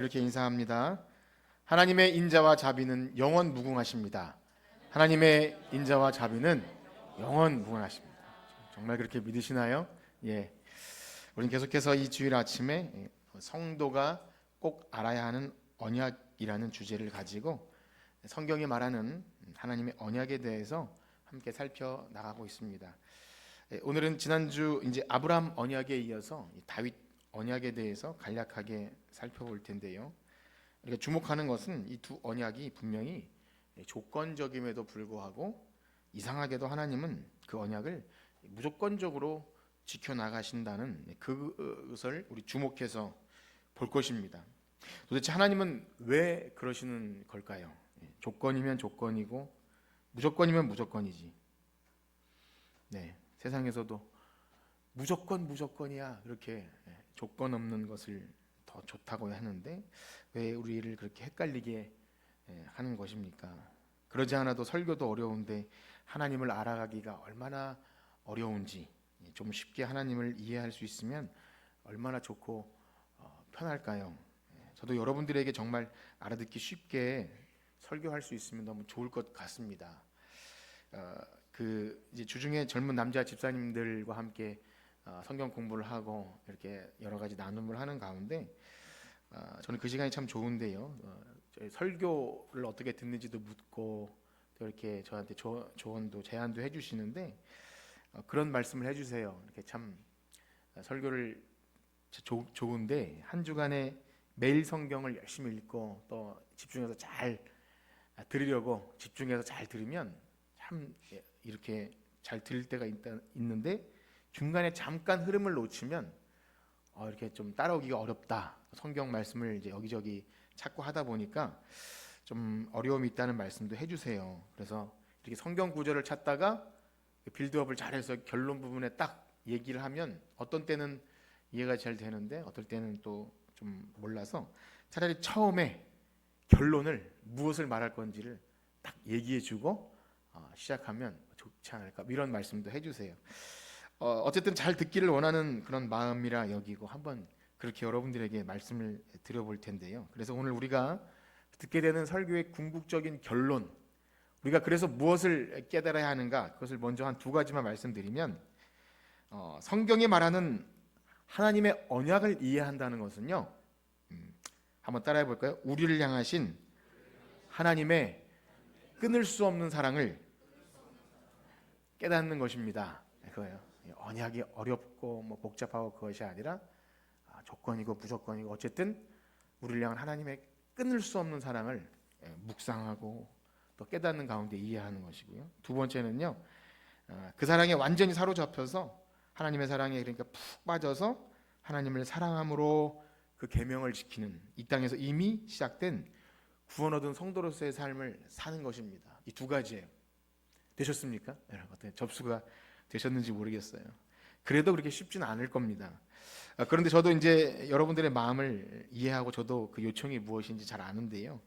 이렇게 인사합니다. 하나님의 인자와 자비는 영원 무궁하십니다. 하나님의 인자와 자비는 영원 무궁하십니다. 정말 그렇게 믿으시나요? 예. 우리는 계속해서 이 주일 아침에 성도가 꼭 알아야 하는 언약이라는 주제를 가지고 성경이 말하는 하나님의 언약에 대해서 함께 살펴나가고 있습니다. 오늘은 지난주 이제 아브라함 언약에 이어서 다윗 언약에 대해서 간략하게 살펴볼 텐데요. 우리가 주목하는 것은 이 두 언약이 분명히 조건적임에도 불구하고 이상하게도 하나님은 그 언약을 무조건적으로 지켜나가신다는 그것을 우리 주목해서 볼 것입니다. 도대체 하나님은 왜 그러시는 걸까요? 조건이면 조건이고 무조건이면 무조건이지. 네, 세상에서도 무조건이야 이렇게 조건 없는 것을 더 좋다고 하는데 왜 우리를 그렇게 헷갈리게 하는 것입니까? 그러지 않아도 설교도 어려운데 하나님을 알아가기가 얼마나 어려운지 좀 쉽게 하나님을 이해할 수 있으면 얼마나 좋고 편할까요? 저도 여러분들에게 정말 알아듣기 쉽게 설교할 수 있으면 너무 좋을 것 같습니다. 이제 주중에 젊은 남자 집사님들과 함께 성경 공부를 하고 이렇게 여러 가지 나눔을 하는 가운데 저는 그 시간이 참 좋은데요. 설교를 어떻게 듣는지도 묻고 또 이렇게 저한테 조언도 제안도 해주시는데 그런 말씀을 해주세요. 이렇게 참 설교를 좋은데 한 주간에 매일 성경을 열심히 읽고 또 집중해서 잘 들으려고 집중해서 잘 들으면 참 이렇게 잘 들을 때가 있는데 중간에 잠깐 흐름을 놓치면 이렇게 좀 따라오기가 어렵다. 성경 말씀을 이제 여기저기 찾고 하다 보니까 좀 어려움이 있다는 말씀도 해주세요. 그래서 이렇게 성경 구절을 찾다가 빌드업을 잘해서 결론 부분에 딱 얘기를 하면 어떤 때는 이해가 잘 되는데 어떨 때는 또 좀 몰라서 차라리 처음에 결론을 무엇을 말할 건지를 딱 얘기해주고 시작하면 좋지 않을까 이런 말씀도 해주세요. 어쨌든 잘 듣기를 원하는 그런 마음이라 여기고 한번 그렇게 여러분들에게 말씀을 드려볼 텐데요. 그래서 오늘 우리가 듣게 되는 설교의 궁극적인 결론, 우리가 그래서 무엇을 깨달아야 하는가, 그것을 먼저 한 두 가지만 말씀드리면 성경이 말하는 하나님의 언약을 이해한다는 것은요, 한번 따라해 볼까요? 우리를 향하신 하나님의 끊을 수 없는 사랑을 깨닫는 것입니다. 그거예요. 언약이 어렵고 복잡하고 그것이 아니라 조건이고 무조건이고 어쨌든 우리를 향한 하나님의 끊을 수 없는 사랑을 묵상하고 또 깨닫는 가운데 이해하는 것이고요. 두 번째는요, 그 사랑에 완전히 사로잡혀서 하나님의 사랑에 그러니까 푹 빠져서 하나님을 사랑함으로 그 계명을 지키는 이 땅에서 이미 시작된 구원 얻은 성도로서의 삶을 사는 것입니다. 이 두 가지예요. 되셨습니까? 여러분 어떻게 접수가 되셨는지 모르겠어요. 그래도 그렇게 쉽지는 않을 겁니다. 그런데 저도 이제 여러분들의 마음을 이해하고 저도 그 요청이 무엇인지 잘 아는데요.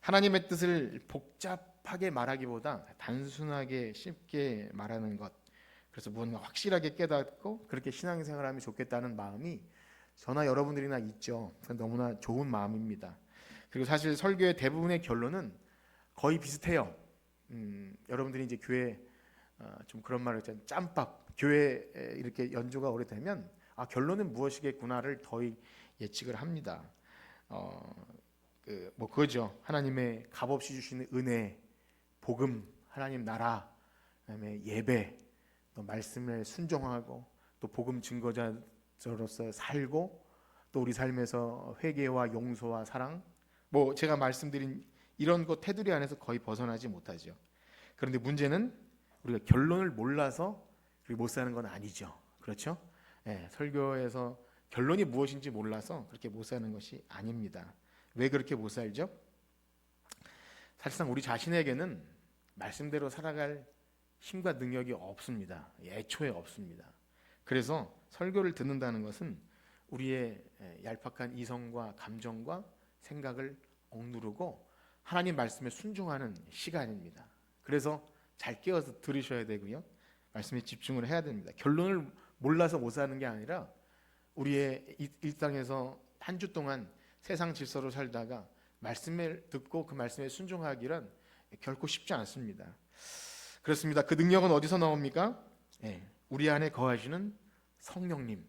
하나님의 뜻을 복잡하게 말하기보다 단순하게 쉽게 말하는 것, 그래서 무언가 확실하게 깨닫고 그렇게 신앙생활하면 좋겠다는 마음이 저나 여러분들이나 있죠. 너무나 좋은 마음입니다. 그리고 사실 설교의 대부분의 결론은 거의 비슷해요. 여러분들이 이제 교회 좀 그런 말을 했잖아요. 짬밥 교회 이렇게 연주가 오래되면 결론은 무엇이겠구나를 거의 예측을 합니다. 그거죠. 하나님의 값없이 주시는 은혜, 복음, 하나님 나라, 그다음에 예배, 또 말씀에 순종하고 또 복음 증거자로서 살고 또 우리 삶에서 회개와 용서와 사랑, 제가 말씀드린 이런 것 테두리 안에서 거의 벗어나지 못하죠. 그런데 문제는 우리가 결론을 몰라서 못 사는 건 아니죠. 그렇죠? 설교에서 결론이 무엇인지 몰라서 그렇게 못 사는 것이 아닙니다. 왜 그렇게 못 살죠? 사실상 우리 자신에게는 말씀대로 살아갈 힘과 능력이 없습니다. 애초에 없습니다. 그래서 설교를 듣는다는 것은 우리의 얄팍한 이성과 감정과 생각을 억누르고 하나님 말씀에 순종하는 시간입니다. 그래서 잘 깨어서 들으셔야 되고요. 말씀에 집중을 해야 됩니다. 결론을 몰라서 못 사는 게 아니라 우리의 일상에서 한 주 동안 세상 질서로 살다가 말씀을 듣고 그 말씀에 순종하기란 결코 쉽지 않습니다. 그렇습니다. 그 능력은 어디서 나옵니까? 우리 안에 거하시는 성령님,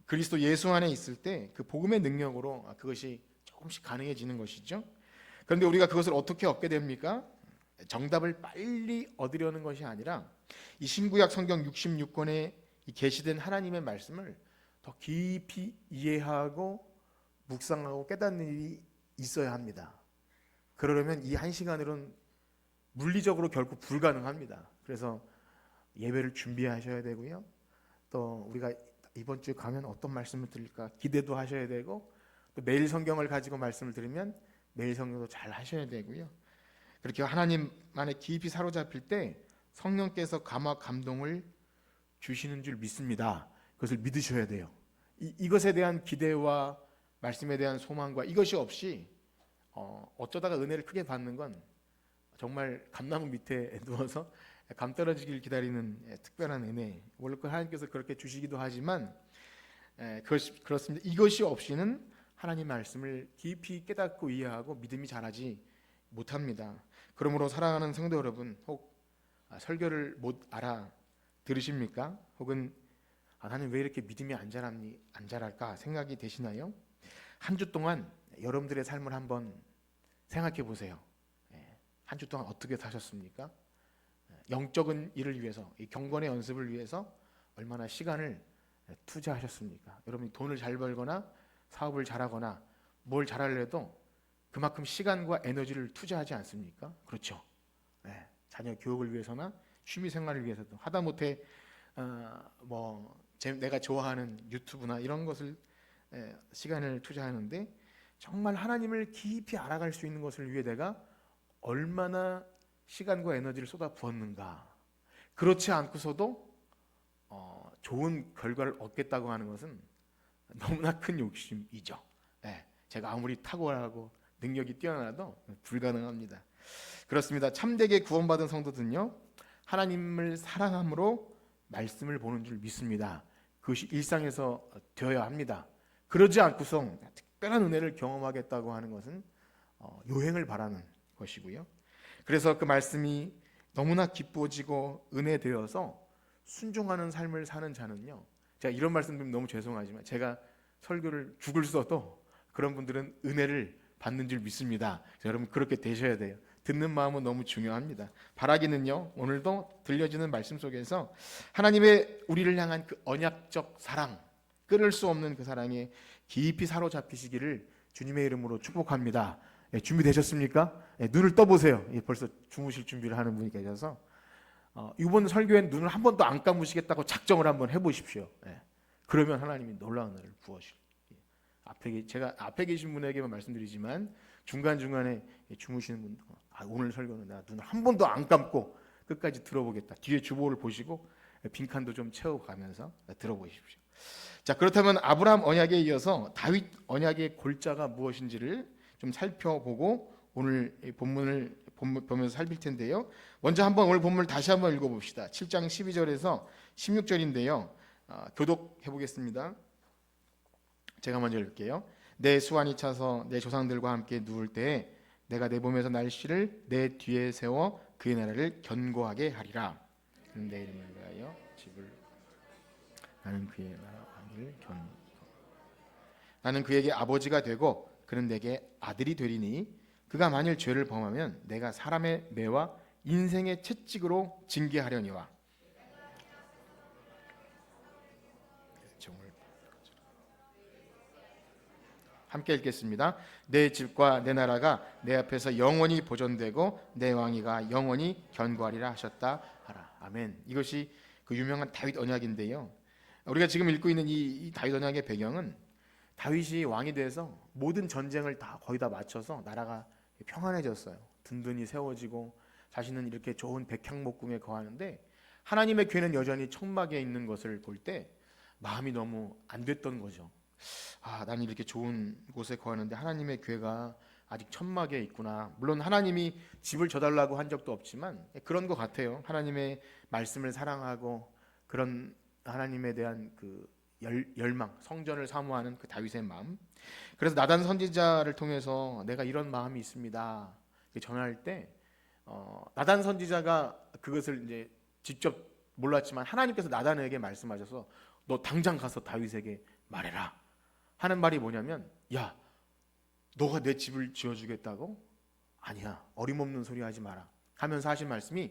그리스도 예수 안에 있을 때 그 복음의 능력으로 그것이 조금씩 가능해지는 것이죠. 그런데 우리가 그것을 어떻게 얻게 됩니까? 정답을 빨리 얻으려는 것이 아니라 이 신구약 성경 66권에 계시된 하나님의 말씀을 더 깊이 이해하고 묵상하고 깨닫는 일이 있어야 합니다. 그러려면 이 한 시간으로는 물리적으로 결코 불가능합니다. 그래서 예배를 준비하셔야 되고요. 또 우리가 이번 주에 가면 어떤 말씀을 들을까 기대도 하셔야 되고, 또 매일 성경을 가지고 말씀을 들으면 매일 성경도 잘 하셔야 되고요. 그렇게 하나님 안에 깊이 사로잡힐 때 성령께서 감화 감동을 주시는 줄 믿습니다. 그것을 믿으셔야 돼요. 이것에 대한 기대와 말씀에 대한 소망과 이것이 없이 어쩌다가 은혜를 크게 받는 건 정말 감나무 밑에 누워서 감 떨어지길 기다리는 특별한 은혜. 원래 하나님께서 그렇게 주시기도 하지만 그렇습니다. 이것이 없이는 하나님 말씀을 깊이 깨닫고 이해하고 믿음이 자라지 못합니다. 그러므로 사랑하는 성도 여러분, 혹 설교를 못 알아 들으십니까? 혹은 나는 왜 이렇게 믿음이 안 자랄까 생각이 되시나요? 한 주 동안 여러분들의 삶을 한번 생각해 보세요. 한 주 동안 어떻게 사셨습니까? 영적인 일을 위해서, 이 경건의 연습을 위해서 얼마나 시간을 투자하셨습니까? 여러분이 돈을 잘 벌거나 사업을 잘하거나 뭘 잘하려도 그만큼 시간과 에너지를 투자하지 않습니까? 그렇죠. 자녀 교육을 위해서나 취미 생활을 위해서도, 하다못해 내가 좋아하는 유튜브나 이런 것을 시간을 투자하는데, 정말 하나님을 깊이 알아갈 수 있는 것을 위해 내가 얼마나 시간과 에너지를 쏟아 부었는가. 그렇지 않고서도 좋은 결과를 얻겠다고 하는 것은 너무나 큰 욕심이죠. 제가 아무리 탁월하고 능력이 뛰어나도 불가능합니다. 그렇습니다. 참되게 구원받은 성도들은요, 하나님을 사랑함으로 말씀을 보는 줄 믿습니다. 그것이 일상에서 되어야 합니다. 그러지 않고서 특별한 은혜를 경험하겠다고 하는 것은 요행을 바라는 것이고요. 그래서 그 말씀이 너무나 기뻐지고 은혜되어서 순종하는 삶을 사는 자는요, 제가 이런 말씀드리면 너무 죄송하지만 제가 설교를 죽을 써도 그런 분들은 은혜를 받는 줄 믿습니다. 여러분 그렇게 되셔야 돼요. 듣는 마음은 너무 중요합니다. 바라기는요, 오늘도 들려지는 말씀 속에서 하나님의 우리를 향한 그 언약적 사랑, 끊을 수 없는 그 사랑에 깊이 사로잡히시기를 주님의 이름으로 축복합니다. 준비되셨습니까? 눈을 떠보세요. 벌써 주무실 준비를 하는 분이 계셔서 이번 설교엔 눈을 한 번도 안 감으시겠다고 작정을 한번 해보십시오. 그러면 하나님이 놀라운 은혜를 부어주실. 제가 앞에 계신 분에게만 말씀드리지만 중간중간에 주무시는 분도 오늘 설교는 내가 눈을 한 번도 안 감고 끝까지 들어보겠다. 뒤에 주보를 보시고 빈칸도 좀 채워가면서 들어보십시오. 자, 그렇다면 아브라함 언약에 이어서 다윗 언약의 골자가 무엇인지를 좀 살펴보고 오늘 본문을 보면서 살필 텐데요. 먼저 한번 오늘 본문을 다시 한번 읽어봅시다. 7장 12절에서 16절인데요. 교독해 보겠습니다. 제가 먼저 읽을게요. 내 수완이 차서 내 조상들과 함께 누울 때에 내가 내 몸에서 날씨를 내 뒤에 세워 그의 나라를 견고하게 하리라. 그는 내 이름을 위하여 집을 나는 그의 나라 왕을 나는 그에게 아버지가 되고 그는 내게 아들이 되리니 그가 만일 죄를 범하면 내가 사람의 매와 인생의 채찍으로 징계하려니와. 함께 읽겠습니다. 내 집과 내 나라가 내 앞에서 영원히 보존되고 내 왕위가 영원히 견고하리라 하셨다 하라. 아멘. 이것이 그 유명한 다윗 언약인데요. 우리가 지금 읽고 있는 이 다윗 언약의 배경은 다윗이 왕이 돼서 모든 전쟁을 거의 다 마쳐서 나라가 평안해졌어요. 든든히 세워지고 자신은 이렇게 좋은 백향목궁에 거하는데 하나님의 괴는 여전히 천막에 있는 것을 볼 때 마음이 너무 안 됐던 거죠. 나는 이렇게 좋은 곳에 거하는데 하나님의 괴가 아직 천막에 있구나. 물론 하나님이 집을 줘달라고 한 적도 없지만 그런 것 같아요. 하나님의 말씀을 사랑하고 그런 하나님에 대한 그 열망, 성전을 사모하는 그 다윗의 마음. 그래서 나단 선지자를 통해서 내가 이런 마음이 있습니다 전할 때 나단 선지자가 그것을 이제 직접 몰랐지만 하나님께서 나단에게 말씀하셔서 너 당장 가서 다윗에게 말해라 하는 말이 뭐냐면, 야, 너가 내 집을 지어주겠다고? 아니야, 어림없는 소리 하지 마라 하면서 하신 말씀이,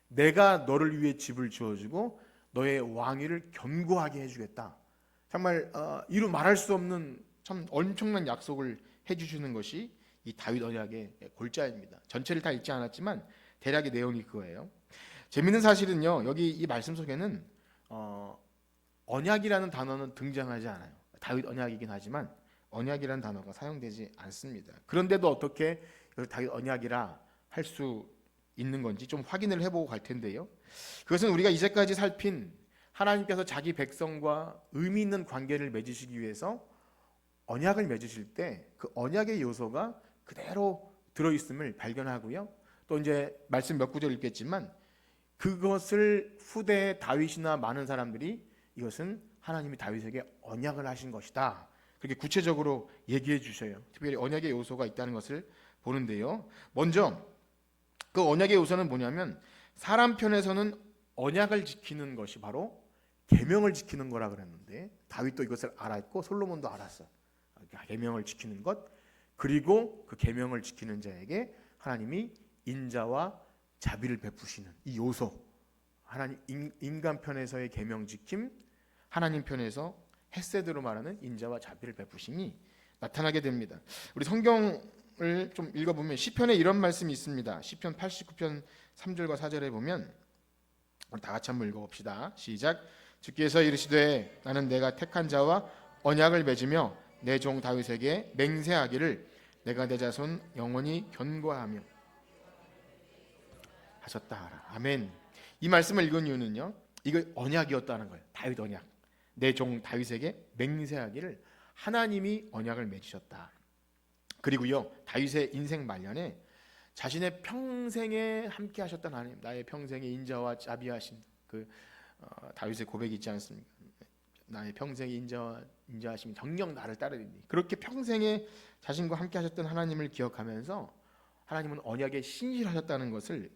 내가 너를 위해 집을 지어주고 너의 왕위를 견고하게 해주겠다. 정말 이루 말할 수 없는 참 엄청난 약속을 해주시는 것이 이 다윗 언약의 골자입니다. 전체를 다 읽지 않았지만 대략의 내용이 그거예요. 재밌는 사실은요, 여기 이 말씀 속에는 언약이라는 단어는 등장하지 않아요. 다윗 언약이긴 하지만 언약이라는 단어가 사용되지 않습니다. 그런데도 어떻게 다윗 언약이라 할 수 있는 건지 좀 확인을 해보고 갈 텐데요. 그것은 우리가 이제까지 살핀 하나님께서 자기 백성과 의미 있는 관계를 맺으시기 위해서 언약을 맺으실 때 그 언약의 요소가 그대로 들어있음을 발견하고요. 또 이제 말씀 몇 구절 읽겠지만 그것을 후대의 다윗이나 많은 사람들이 이것은 하나님이 다윗에게 언약을 하신 것이다, 그렇게 구체적으로 얘기해 주셔요. 특별히 언약의 요소가 있다는 것을 보는데요. 먼저 그 언약의 요소는 뭐냐면, 사람 편에서는 언약을 지키는 것이 바로 계명을 지키는 거라 그랬는데, 다윗도 이것을 알았고 솔로몬도 알았어. 계명을 지키는 것, 그리고 그 계명을 지키는 자에게 하나님이 인자와 자비를 베푸시는 이 요소, 하나님 인간 편에서의 계명 지킴, 하나님 편에서 헤세드로 말하는 인자와 자비를 베푸심이 나타나게 됩니다. 우리 성경을 좀 읽어보면 시편에 이런 말씀이 있습니다. 시편 89편 3절과 4절에 보면, 우리 다 같이 한번 읽어봅시다. 시작. 주께서 이르시되 나는 내가 택한 자와 언약을 맺으며 내 종 다윗에게 맹세하기를 내가 내 자손 영원히 견고하며 하셨다 하라. 아멘. 이 말씀을 읽은 이유는요, 이거 언약이었다는 거예요. 다윗 언약. 내 종 다윗에게 맹세하기를 하나님이 언약을 맺으셨다. 그리고요, 다윗의 인생 말년에 자신의 평생에 함께 하셨던 하나님, 나의 평생의 인자와 자비하신 그 다윗의 고백이 있지 않습니까? 나의 평생의 인자하심이 정녕 나를 따르리니. 그렇게 평생에 자신과 함께 하셨던 하나님을 기억하면서 하나님은 언약에 신실하셨다는 것을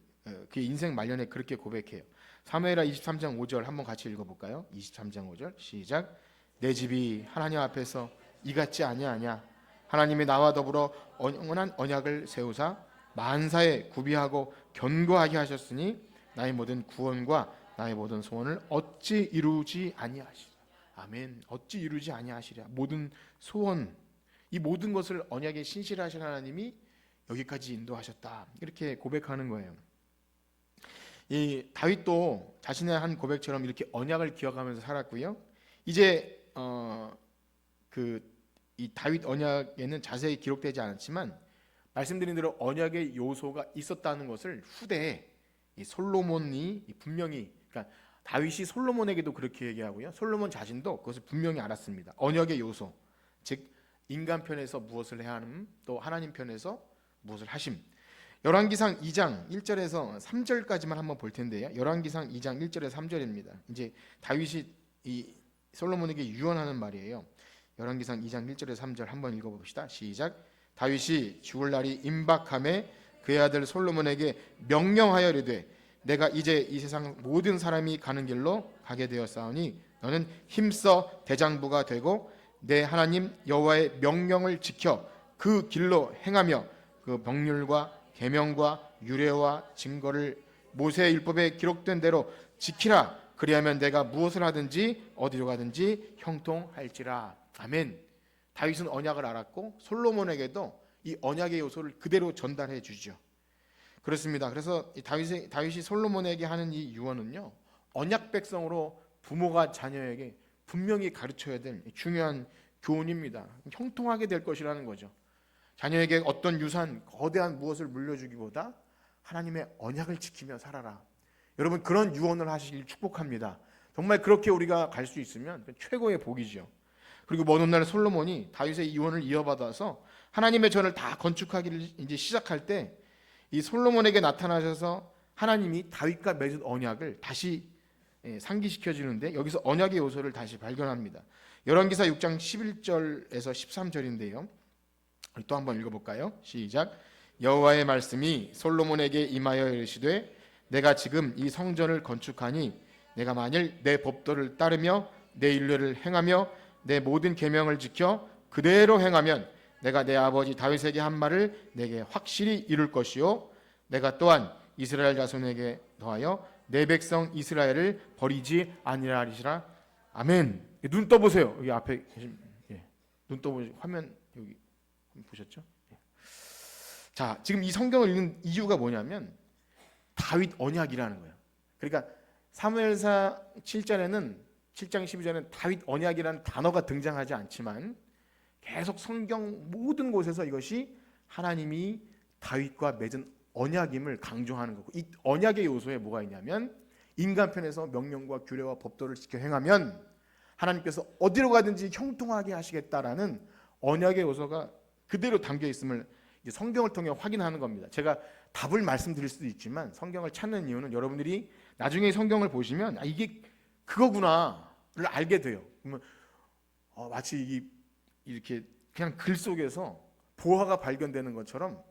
그 인생 말년에 그렇게 고백해요. 사무엘하 23장 5절 한번 같이 읽어볼까요? 23장 5절 시작. 내 집이 하나님 앞에서 이같지 아니하냐. 하나님이 나와 더불어 영원한 언약을 세우사 만사에 구비하고 견고하게 하셨으니 나의 모든 구원과 나의 모든 소원을 어찌 이루지 아니하시리라. 아멘. 어찌 이루지 아니하시리라. 모든 소원, 이 모든 것을 언약에 신실하신 하나님이 여기까지 인도하셨다, 이렇게 고백하는 거예요. 이 다윗도 자신의 한 고백처럼 이렇게 언약을 기억하면서 살았고요. 이제 이 다윗 언약에는 자세히 기록되지 않았지만 말씀드린 대로 언약의 요소가 있었다는 것을 후대에 이 솔로몬이 분명히, 그러니까 다윗이 솔로몬에게도 그렇게 얘기하고요, 솔로몬 자신도 그것을 분명히 알았습니다. 언약의 요소, 즉 인간 편에서 무엇을 해야 함, 또 하나님 편에서 무엇을 하심. 열왕기상 2장 1절에서 3절까지만 한번 볼 텐데요. 열왕기상 2장 1절에서 3절입니다. 이제 다윗이 이 솔로몬에게 유언하는 말이에요. 열왕기상 2장 1절에서 3절 한번 읽어봅시다. 시작. 다윗이 죽을 날이 임박함에 그의 아들 솔로몬에게 명령하여 이르되 내가 이제 이 세상 모든 사람이 가는 길로 가게 되었사오니 너는 힘써 대장부가 되고 내 하나님 여호와의 명령을 지켜 그 길로 행하며 그 법률과 계명과 유례와 증거를 모세의 율법에 기록된 대로 지키라. 그리하면 내가 무엇을 하든지 어디로 가든지 형통할지라. 아멘. 다윗은 언약을 알았고 솔로몬에게도 이 언약의 요소를 그대로 전달해 주죠. 그렇습니다. 그래서 다윗이 솔로몬에게 하는 이 유언은요, 언약 백성으로 부모가 자녀에게 분명히 가르쳐야 될 중요한 교훈입니다. 형통하게 될 것이라는 거죠. 자녀에게 어떤 유산, 거대한 무엇을 물려주기보다 하나님의 언약을 지키며 살아라. 여러분, 그런 유언을 하시길 축복합니다. 정말 그렇게 우리가 갈 수 있으면 최고의 복이죠. 그리고 먼 훗날 솔로몬이 다윗의 유언을 이어받아서 하나님의 전을 다 건축하기를 이제 시작할 때 이 솔로몬에게 나타나셔서 하나님이 다윗과 맺은 언약을 다시 상기시켜 주는데 여기서 언약의 요소를 다시 발견합니다. 열왕기사 6장 11절에서 13절인데요. 또 한번 읽어볼까요? 시작. 여호와의 말씀이 솔로몬에게 임하여 이르시되 내가 지금 이 성전을 건축하니 내가 만일 내 법도를 따르며 내 율례를 행하며 내 모든 계명을 지켜 그대로 행하면 내가 내 아버지 다윗에게 한 말을 내게 확실히 이룰 것이요 내가 또한 이스라엘 자손에게 더하여 내 백성 이스라엘을 버리지 아니라 하리라. 아멘. 눈 떠보세요. 여기 앞에 계신, 눈 떠보시고 화면 여기 보셨죠? 자, 지금 이 성경을 읽는 이유가 뭐냐면 다윗 언약이라는 거예요. 그러니까 사무엘사 7장에는 7장 12절에는 다윗 언약이라는 단어가 등장하지 않지만 계속 성경 모든 곳에서 이것이 하나님이 다윗과 맺은 언약임을 강조하는 거고, 이 언약의 요소에 뭐가 있냐면 인간 편에서 명령과 규례와 법도를 지켜 행하면 하나님께서 어디로 가든지 형통하게 하시겠다라는 언약의 요소가 그대로 담겨 있음을 성경을 통해 확인하는 겁니다. 제가 답을 말씀드릴 수도 있지만 성경을 찾는 이유는 여러분들이 나중에 성경을 보시면 이게 그거구나를 알게 돼요. 그러면 마치 이렇게 그냥 글 속에서 보화가 발견되는 것처럼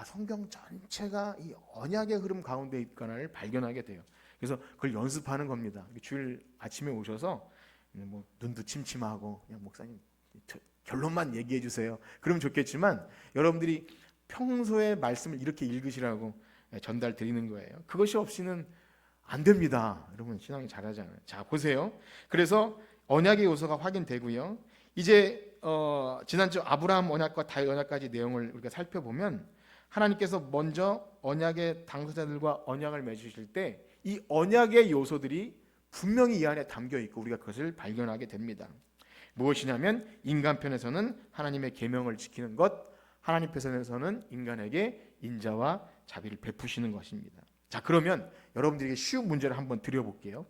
성경 전체가 이 언약의 흐름 가운데 있구나를 발견하게 돼요. 그래서 그걸 연습하는 겁니다. 주일 아침에 오셔서 뭐 눈도 침침하고 그냥 목사님 결론만 얘기해 주세요. 그러면 좋겠지만 여러분들이 평소에 말씀을 이렇게 읽으시라고 전달 드리는 거예요. 그것이 없이는 안 됩니다. 여러분 신앙이 잘하잖아요. 자, 보세요. 그래서 언약의 요소가 확인되고요. 이제 지난주 아브라함 언약과 다윗 언약까지 내용을 우리가 살펴보면 하나님께서 먼저 언약의 당사자들과 언약을 맺으실 때 이 언약의 요소들이 분명히 이 안에 담겨 있고 우리가 그것을 발견하게 됩니다. 무엇이냐면 인간 편에서는 하나님의 계명을 지키는 것, 하나님 편에서는 인간에게 인자와 자비를 베푸시는 것입니다. 자, 그러면 여러분들에게 쉬운 문제를 한번 드려볼게요.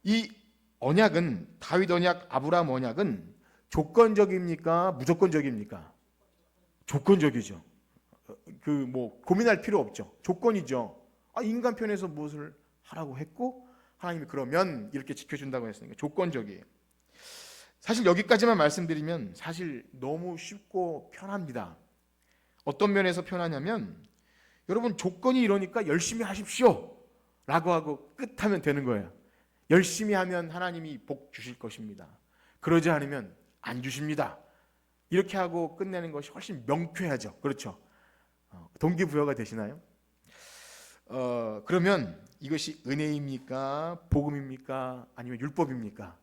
이 언약은 다윗 언약, 아브라함 언약은 조건적입니까? 무조건적입니까? 조건적이죠. 고민할 필요 없죠. 조건이죠. 인간 편에서 무엇을 하라고 했고 하나님이 그러면 이렇게 지켜준다고 했으니까 조건적이에요. 사실 여기까지만 말씀드리면 사실 너무 쉽고 편합니다. 어떤 면에서 편하냐면 여러분 조건이 이러니까 열심히 하십시오 라고 하고 끝하면 되는 거예요. 열심히 하면 하나님이 복 주실 것입니다. 그러지 않으면 안 주십니다. 이렇게 하고 끝내는 것이 훨씬 명쾌하죠. 그렇죠? 동기부여가 되시나요? 그러면 이것이 은혜입니까? 복음입니까? 아니면 율법입니까?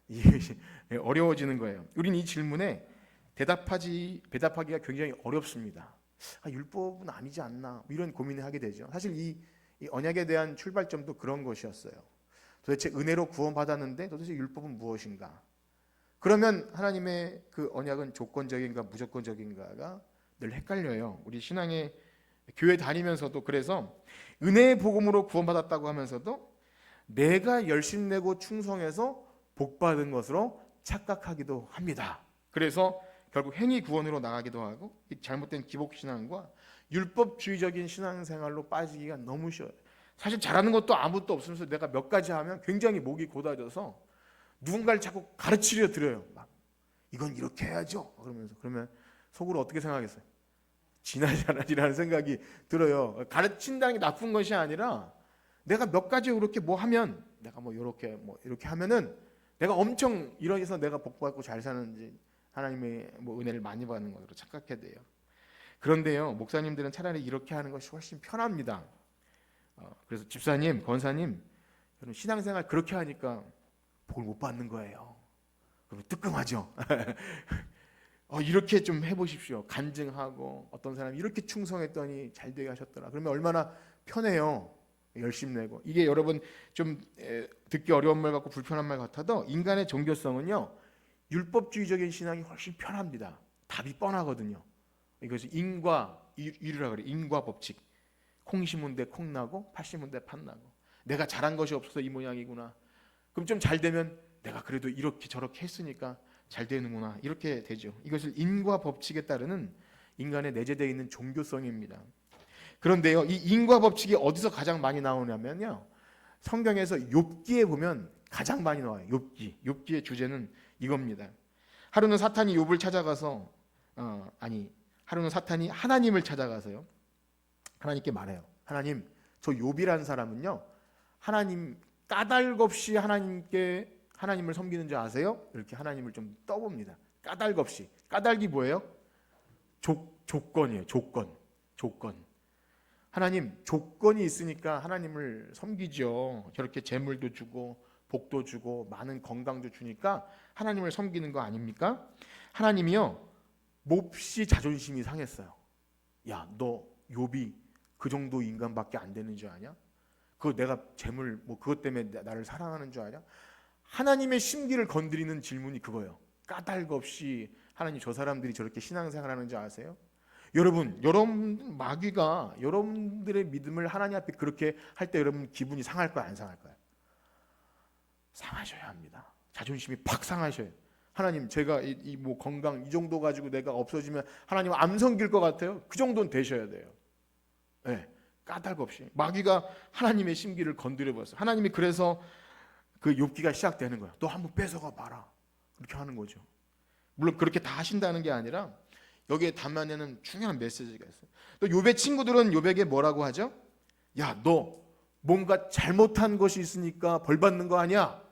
이게 어려워지는 거예요. 우리는 이 질문에 대답하기가 굉장히 어렵습니다. 율법은 아니지 않나? 이런 고민을 하게 되죠. 사실 이 언약에 대한 출발점도 그런 것이었어요. 도대체 은혜로 구원받았는데 도대체 율법은 무엇인가? 그러면 하나님의 그 언약은 조건적인가 무조건적인가가 늘 헷갈려요. 우리 신앙의 교회 다니면서도 그래서 은혜의 복음으로 구원받았다고 하면서도 내가 열심 내고 충성해서 복받은 것으로 착각하기도 합니다. 그래서 결국 행위 구원으로 나가기도 하고 잘못된 기복신앙과 율법주의적인 신앙생활로 빠지기가 너무 쉬워요. 사실 잘하는 것도 아무것도 없으면서 내가 몇 가지 하면 굉장히 목이 고다져서 누군가를 자꾸 가르치려 들어요. 이건 이렇게 해야죠. 그러면 속으로 어떻게 생각하겠어요? 지나자라는 생각이 들어요. 가르친다는 게 나쁜 것이 아니라 내가 몇 가지 이렇게 하면 내가 이렇게 하면은 내가 엄청 이러해서 내가 복받고 잘 사는지 하나님의 은혜를 많이 받는 것으로 착각해야 돼요. 그런데요, 목사님들은 차라리 이렇게 하는 것이 훨씬 편합니다. 그래서 집사님, 권사님, 여러분 신앙생활 그렇게 하니까 복을 못 받는 거예요. 그럼 뜨끔하죠. 이렇게 좀 해보십시오. 간증하고 어떤 사람이 이렇게 충성했더니 잘 되게 하셨더라. 그러면 얼마나 편해요. 열심히 내고. 이게 여러분 좀 듣기 어려운 말 같고 불편한 말 같아도 인간의 종교성은요 율법주의적인 신앙이 훨씬 편합니다. 답이 뻔하거든요. 이것이 인과 유리라 그래. 인과 법칙. 콩 심은 데 콩 나고 팥 심은 데 팥 나고. 내가 잘한 것이 없어서 이 모양이구나. 그럼 좀 잘 되면 내가 그래도 이렇게 저렇게 했으니까 잘 되는구나. 이렇게 되죠. 이것을 인과 법칙에 따르는 인간의 내재되어 있는 종교성입니다. 그런데요, 이 인과 법칙이 어디서 가장 많이 나오냐면요, 성경에서 욥기에 보면 가장 많이 나와요. 욥기의 주제는 이겁니다. 하루는 사탄이 욥을 찾아가서 하루는 사탄이 하나님을 찾아가서요. 하나님께 말해요. 하나님, 저 욥이라는 사람은요. 하나님 까닭 없이 하나님을 섬기는 줄 아세요? 이렇게 하나님을 좀 떠봅니다. 까닭 없이. 까닭이 뭐예요? 조건이에요. 조건. 하나님, 조건이 있으니까 하나님을 섬기죠. 저렇게 재물도 주고 복도 주고 많은 건강도 주니까 하나님을 섬기는 거 아닙니까? 하나님이요, 몹시 자존심이 상했어요. 야, 너 욥이 그 정도 인간밖에 안 되는 줄 아냐? 그거 내가 재물 그것 때문에 나를 사랑하는 줄 아냐? 하나님의 심기를 건드리는 질문이 그거예요. 까닭 없이 하나님, 저 사람들이 저렇게 신앙생활하는 줄 아세요? 여러분 마귀가 여러분들의 믿음을 하나님 앞에 그렇게 할 때 여러분 기분이 상할까요? 안 상할까요? 상하셔야 합니다. 자존심이 팍 상하셔요. 하나님, 제가 건강 이 정도 가지고 내가 없어지면 하나님 안 섬길 것 같아요. 그 정도는 되셔야 돼요. 네, 까닭 없이 마귀가 하나님의 심기를 건드려 버렸어요. 하나님이 그래서 그 욥기가 시작되는 거야. 너 한번 뺏어가 봐라. 그렇게 하는 거죠. 물론 그렇게 다 하신다는 게 아니라 여기에 담아내는 중요한 메시지가 있어요. 또 욥의 친구들은 욥에게 뭐라고 하죠? 야, 너 뭔가 잘못한 것이 있으니까 벌 받는 거 아니야?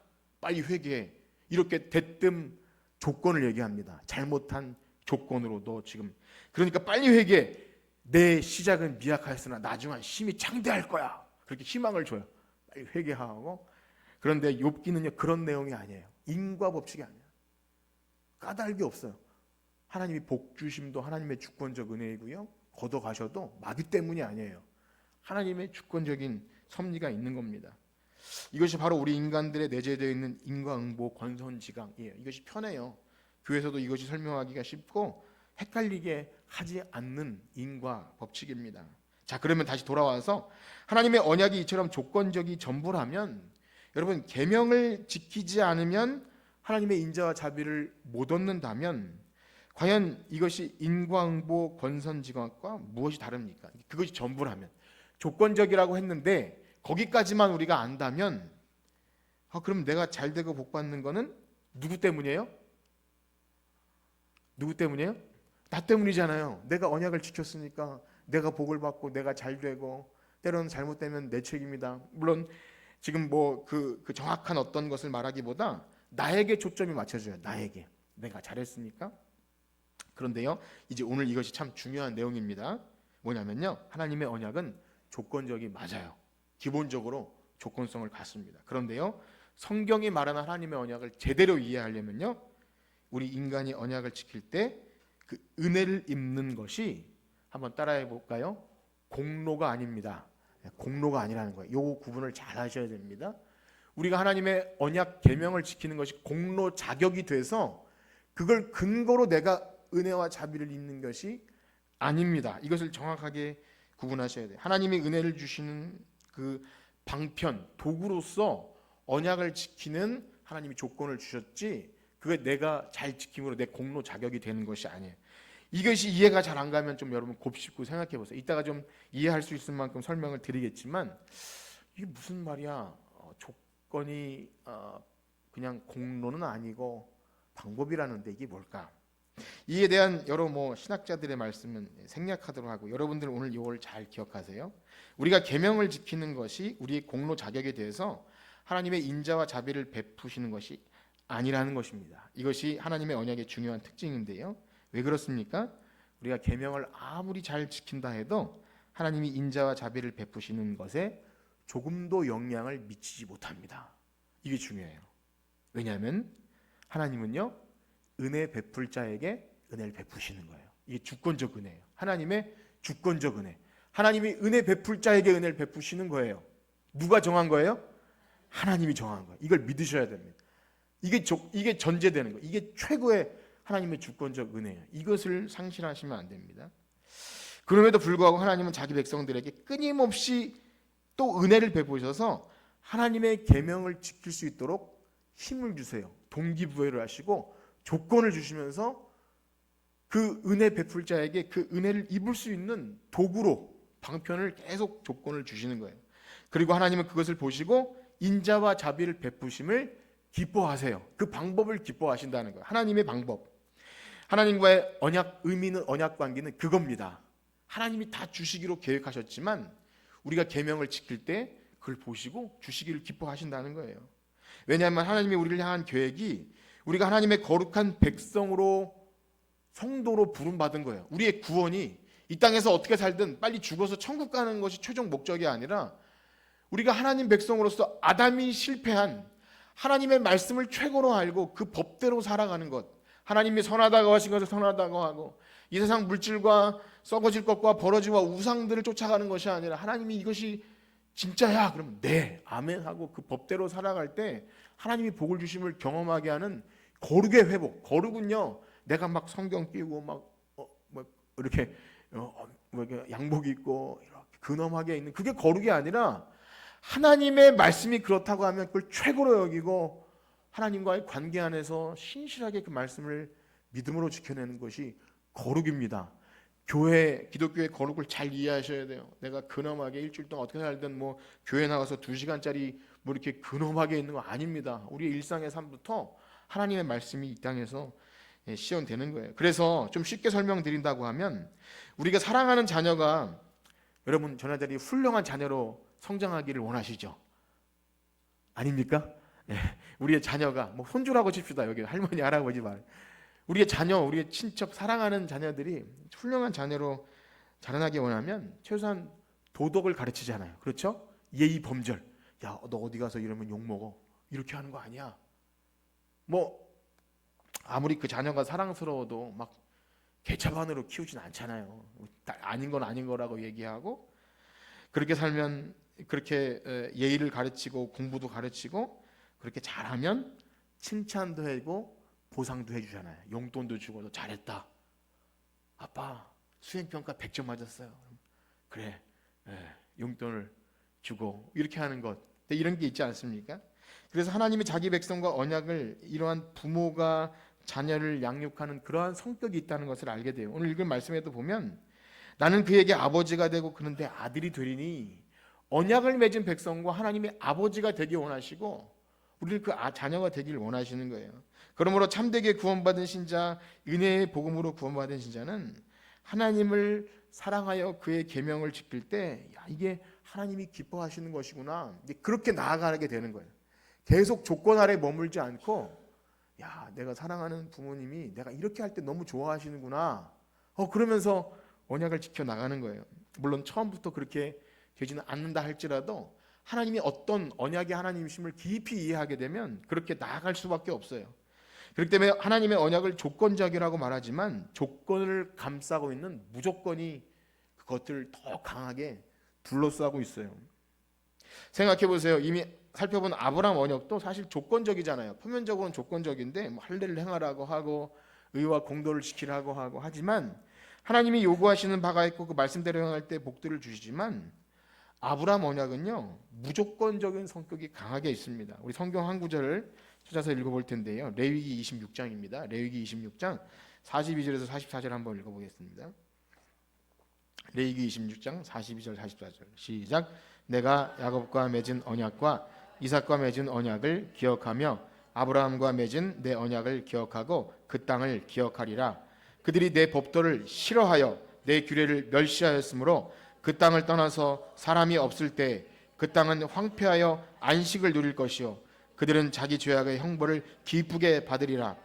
빨리 회개해. 이렇게 대뜸 조건을 얘기합니다. 잘못한 조건으로 너 지금 그러니까 빨리 회개해. 내 시작은 미약하였으나 나중엔 심히 창대할 거야. 그렇게 희망을 줘요. 빨리 회개하고. 그런데 욥기는요, 그런 내용이 아니에요. 인과 법칙이 아니에요. 까닭이 없어요. 하나님이 복 주심도 하나님의 주권적 은혜이고요. 걷어가셔도 마귀 때문이 아니에요. 하나님의 주권적인 섭리가 있는 겁니다. 이것이 바로 우리 인간들의 내재되어 있는 인과응보 권선지강이에요. 이것이 편해요. 교회에서도 이것이 설명하기가 쉽고 헷갈리게 하지 않는 인과 법칙입니다. 자, 그러면 다시 돌아와서 하나님의 언약이 이처럼 조건적이 전부라면, 여러분, 계명을 지키지 않으면 하나님의 인자와 자비를 못 얻는다면 과연 이것이 인과응보 권선징악과 무엇이 다릅니까? 그것이 전부라면, 조건적이라고 했는데 거기까지만 우리가 안다면 그럼 내가 잘되고 복받는 거는 누구 때문이에요? 누구 때문이에요? 나 때문이잖아요. 내가 언약을 지켰으니까 내가 복을 받고 내가 잘되고, 때로는 잘못되면 내 책임이다. 물론 지금 그 정확한 어떤 것을 말하기보다 나에게 초점이 맞춰져요. 나에게. 내가 잘했으니까. 그런데요, 이제 오늘 이것이 참 중요한 내용입니다. 뭐냐면요, 하나님의 언약은 조건적이 맞아요. 기본적으로 조건성을 갖습니다. 그런데요, 성경이 말하는 하나님의 언약을 제대로 이해하려면요, 우리 인간이 언약을 지킬 때 그 은혜를 입는 것이, 한번 따라해 볼까요? 공로가 아닙니다. 공로가 아니라는 거예요. 요 구분을 잘 하셔야 됩니다. 우리가 하나님의 언약 계명을 지키는 것이 공로 자격이 돼서 그걸 근거로 내가 은혜와 자비를 입는 것이 아닙니다. 이것을 정확하게 구분하셔야 돼요. 하나님이 은혜를 주시는 그 방편, 도구로서 언약을 지키는 하나님이 조건을 주셨지, 그게 내가 잘 지킴으로 내 공로 자격이 되는 것이 아니에요. 이것이 이해가 잘 안 가면 좀 여러분 곱씹고 생각해 보세요. 이따가 좀 이해할 수 있을 만큼 설명을 드리겠지만, 이게 무슨 말이야? 조건이 그냥 공로는 아니고 방법이라는데 이게 뭘까? 이에 대한 여러 신학자들의 말씀은 생략하도록 하고, 여러분들 오늘 이걸 잘 기억하세요. 우리가 계명을 지키는 것이 우리의 공로 자격에 대해서 하나님의 인자와 자비를 베푸시는 것이 아니라는 것입니다. 이것이 하나님의 언약의 중요한 특징인데요. 왜 그렇습니까? 우리가 계명을 아무리 잘 지킨다 해도 하나님이 인자와 자비를 베푸시는 것에 조금도 영향을 미치지 못합니다. 이게 중요해요. 왜냐하면 하나님은요, 은혜 베풀 자에게 은혜를 베푸시는 거예요. 이게 주권적 은혜예요. 하나님의 주권적 은혜. 하나님이 은혜 베풀 자에게 은혜를 베푸시는 거예요. 누가 정한 거예요? 하나님이 정한 거예요. 이걸 믿으셔야 됩니다. 이게 전제되는 거예요. 이게 최고의 하나님의 주권적 은혜예요. 이것을 상실하시면 안 됩니다. 그럼에도 불구하고 하나님은 자기 백성들에게 끊임없이 또 은혜를 베푸셔서 하나님의 계명을 지킬 수 있도록 힘을 주세요. 동기부여를 하시고 조건을 주시면서 그 은혜 베풀 자에게 그 은혜를 입을 수 있는 도구로, 방편을 계속 조건을 주시는 거예요. 그리고 하나님은 그것을 보시고 인자와 자비를 베푸심을 기뻐하세요. 그 방법을 기뻐하신다는 거예요. 하나님의 방법. 하나님과의 언약, 의미는 언약 관계는 그겁니다. 하나님이 다 주시기로 계획하셨지만 우리가 계명을 지킬 때 그걸 보시고 주시기를 기뻐하신다는 거예요. 왜냐하면 하나님이 우리를 향한 계획이 우리가 하나님의 거룩한 백성으로, 성도로 부름받은 거예요. 우리의 구원이 이 땅에서 어떻게 살든 빨리 죽어서 천국 가는 것이 최종 목적이 아니라 우리가 하나님 백성으로서 아담이 실패한 하나님의 말씀을 최고로 알고 그 법대로 살아가는 것, 하나님이 선하다고 하신 것을 선하다고 하고 이 세상 물질과 썩어질 것과 버러지와 우상들을 쫓아가는 것이 아니라 하나님이 이것이 진짜야 그럼 네 아멘 하고 그 법대로 살아갈 때 하나님이 복을 주심을 경험하게 하는 거룩의 회복. 거룩은요, 내가 막 성경 끼고 뭐 이렇게 양복 입고 이렇게 근엄하게 있는 그게 거룩이 아니라 하나님의 말씀이 그렇다고 하면 그걸 최고로 여기고 하나님과의 관계 안에서 신실하게 그 말씀을 믿음으로 지켜내는 것이 거룩입니다. 기독교의 거룩을 잘 이해하셔야 돼요. 내가 근엄하게 일주일 동안 어떻게 살든 뭐 교회 나가서 2시간짜리 뭐 이렇게 근엄하게 있는 거 아닙니다. 우리의 일상의 삶부터 하나님의 말씀이 이 땅에서 시연되는 거예요. 그래서 좀 쉽게 설명드린다고 하면 우리가 사랑하는 자녀가, 여러분 저나들이 훌륭한 자녀로 성장하기를 원하시죠? 아닙니까? 우리의 자녀가 뭐 손주라고 칩시다. 여기 할머니 할아버지 말. 우리의 자녀, 우리의 친척, 사랑하는 자녀들이 훌륭한 자녀로 자라나기 원하면 최소한 도덕을 가르치잖아요. 그렇죠? 예의 범절. 야, 너 어디 가서 이러면 욕 먹어. 이렇게 하는 거 아니야. 뭐 아무리 그 자녀가 사랑스러워도 막 개차반으로 키우진 않잖아요. 아닌 건 아닌 거라고 얘기하고 그렇게 살면 그렇게 예의를 가르치고 공부도 가르치고 그렇게 잘하면 칭찬도 해고 보상도 해주잖아요. 용돈도 주고 너 잘했다. 아빠 수행평가 100점 맞았어요. 그래, 용돈을 주고 이렇게 하는 것. 이런 게 있지 않습니까? 그래서 하나님이 자기 백성과 언약을 이러한 부모가 자녀를 양육하는 그러한 성격이 있다는 것을 알게 돼요. 오늘 읽은 말씀에도 보면 나는 그에게 아버지가 되고 그는 내 아들이 되리니, 언약을 맺은 백성과 하나님의 아버지가 되기 원하시고 우리는 그 자녀가 되기를 원하시는 거예요. 그러므로 참되게 구원받은 신자, 은혜의 복음으로 구원받은 신자는 하나님을 사랑하여 그의 계명을 지킬 때 이게 하나님이 기뻐하시는 것이구나, 그렇게 나아가게 되는 거예요. 계속 조건 아래 머물지 않고 야, 내가 사랑하는 부모님이 내가 이렇게 할 때 너무 좋아하시는구나, 그러면서 언약을 지켜나가는 거예요. 물론 처음부터 그렇게 되지는 않는다 할지라도 하나님이 어떤 언약의 하나님이심을 깊이 이해하게 되면 그렇게 나아갈 수밖에 없어요. 그렇기 때문에 하나님의 언약을 조건적이라고 말하지만 조건을 감싸고 있는 무조건이 그것들을 더 강하게 둘러싸고 있어요. 생각해 보세요. 이미 살펴본 아브라함 언약도 사실 조건적이잖아요. 표면적으로는 조건적인데 뭐 할례를 행하라고 하고 의와 공도를 지키라고 하고 하지만 하나님이 요구하시는 바가 있고 그 말씀대로 행할 때 복들을 주시지만 아브라함 언약은요 무조건적인 성격이 강하게 있습니다. 우리 성경 한 구절을 찾아서 읽어볼 텐데요. 레위기 26장입니다. 레위기 26장 42절에서 44절 한번 읽어보겠습니다. 레위기 26장 42절 44절 시작. 내가 야곱과 맺은 언약과 이삭과 맺은 언약을 기억하며 아브라함과 맺은 내 언약을 기억하고 그 땅을 기억하리라. 그들이 내 법도를 싫어하여 내 규례를 멸시하였으므로 그 땅을 떠나서 사람이 없을 때 그 땅은 황폐하여 안식을 누릴 것이요 그들은 자기 죄악의 형벌을 기쁘게 받으리라.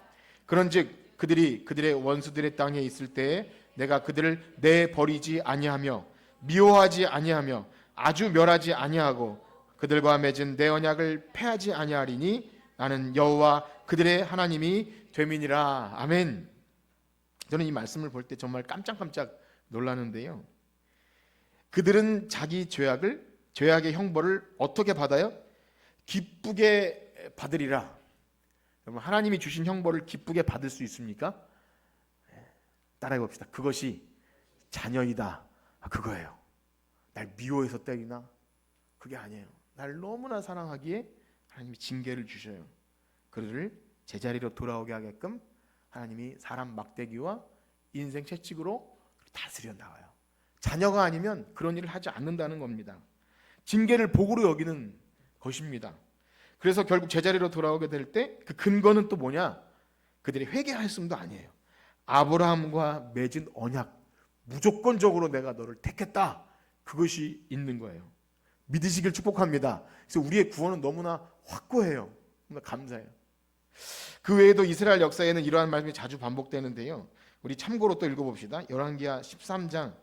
그런즉 그들이 그들의 원수들의 땅에 있을 때에 내가 그들을 내버리지 아니하며 미워하지 아니하며 아주 멸하지 아니하고 그들과 맺은 내 언약을 폐하지 아니하리니 나는 여호와 그들의 하나님이 됨이니라. 아멘. 저는 이 말씀을 볼 때 정말 깜짝깜짝 놀라는데요. 그들은 자기 죄악의 형벌을 어떻게 받아요? 기쁘게 받으리라. 여러분, 하나님이 주신 형벌을 기쁘게 받을 수 있습니까? 따라해 봅시다. 그것이 자녀이다. 그거예요. 날 미워해서 때리나? 그게 아니에요. 날 너무나 사랑하기에 하나님이 징계를 주셔요. 그들을 제자리로 돌아오게 하게끔 하나님이 사람 막대기와 인생 채찍으로 다스려 나가요. 자녀가 아니면 그런 일을 하지 않는다는 겁니다. 징계를 복으로 여기는 것입니다. 그래서 결국 제자리로 돌아오게 될 때 그 근거는 또 뭐냐? 그들이 회개하였음도 아니에요. 아브라함과 맺은 언약, 무조건적으로 내가 너를 택했다, 그것이 있는 거예요. 믿으시길 축복합니다. 그래서 우리의 구원은 너무나 확고해요. 너무나 감사해요. 그 외에도 이스라엘 역사에는 이러한 말씀이 자주 반복되는데요. 우리 참고로 또 읽어봅시다. 열왕기하 13장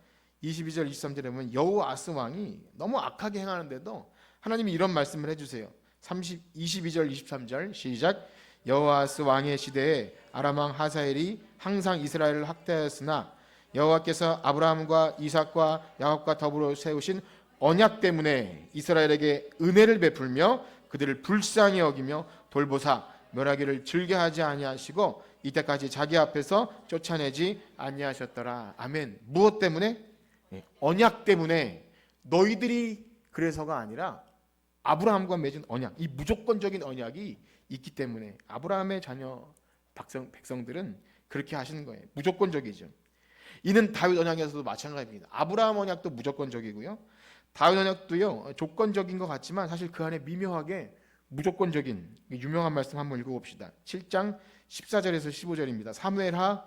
22절 23절에 보면 여호아스 왕이 너무 악하게 행하는데도 하나님이 이런 말씀을 해주세요. 22절 23절 시작. 여호아스 왕의 시대에 아람 왕 하사엘이 항상 이스라엘을 학대하였으나 여호와께서 아브라함과 이삭과 야곱과 더불어 세우신 언약 때문에 이스라엘에게 은혜를 베풀며 그들을 불쌍히 여기며 돌보사 멸하기를 즐겨하지 아니하시고 이때까지 자기 앞에서 쫓아내지 아니하셨더라. 아멘. 무엇 때문에? 언약 때문에. 너희들이 그래서가 아니라 아브라함과 맺은 언약, 이 무조건적인 언약이 있기 때문에 아브라함의 자녀 백성들은 그렇게 하시는 거예요. 무조건적이죠. 이는 다윗 언약에서도 마찬가지입니다. 아브라함 언약도 무조건적이고요. 다윗 언약도요, 조건적인 것 같지만 사실 그 안에 미묘하게 무조건적인 유명한 말씀 한번 읽어봅시다. 7장 14절에서 15절입니다. 사무엘하